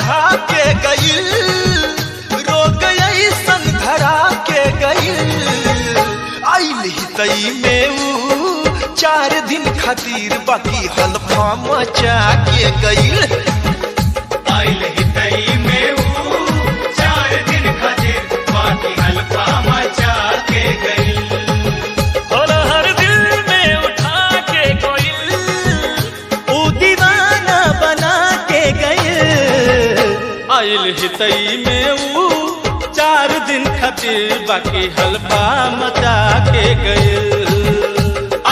खा के गईल, रोग ऐसन धरा के गईल। आइल ही तई में ऊ 4 दिन खातिर बाकी हल्फा मचा के गईल। आइल ही तई में ऊ 4 दिन खातिर बाकी हल्फा मचा के गईल। और हर दिल में उठा के गईल, ऊ दीवाना बना के गईल। आइल ही तई में ऊ 4 दिन खातिर बाकी हल्फा मचा के गईल।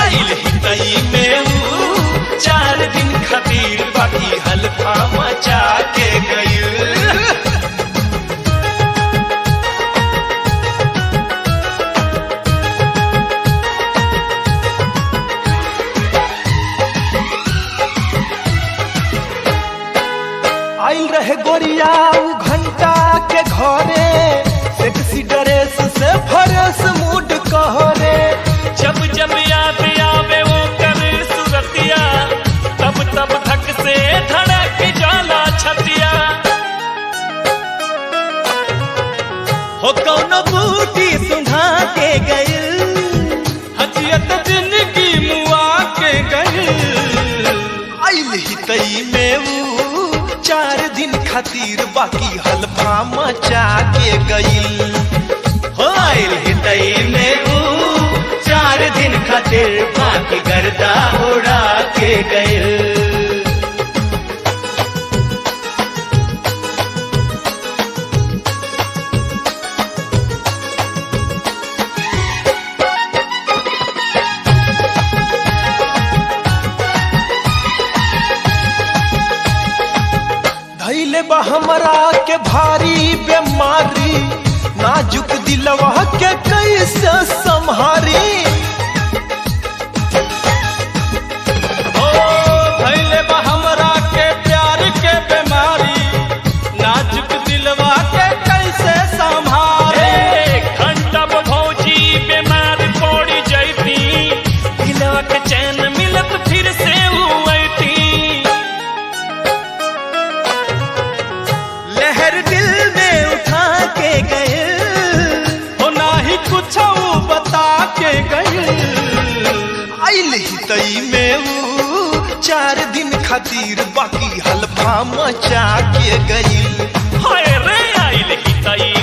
आइल ही तई में ऊ 4 दिन खातिर बाकी हल्फा मचा के गईल। आइल रहे गोरिया ऊ घंटा के घरे, सेक्सी ड्रेस से फरस मूड कहरे। जब जब याद आवे वो कर सुरतिया, तब तब धक से धड़क जाला छतिया। हो कौनो बूटी सुना के गईल, हजियत जिंदगी मुआ के गईल। आइल ही तई में ऊ 4 दिन खातिर बाकी हल्फा मचा के गईल। हो आइल ही तई में ऊ 4 दिन खातिर बाकी गर्दा उड़ा के गईल। धैले बा हमरा के भारी बीमारी, नाजुक दिलवा के कैसे संभारी। ओ धैले बा हमरा के प्यार के बीमारी, नाजुक दिलवा के कैसे संभारे। घंटा भौजी बीमार पड़ी जैती, दिलवा के चैन मिलत फिर से उठी। लहर दिल में उठा के गए, हो नाही कुछ बता के गए। आइल ही तई में ऊ 4 दिन खातिर बाकी हल्फा मचा के गई। हाय रे आइल ही तई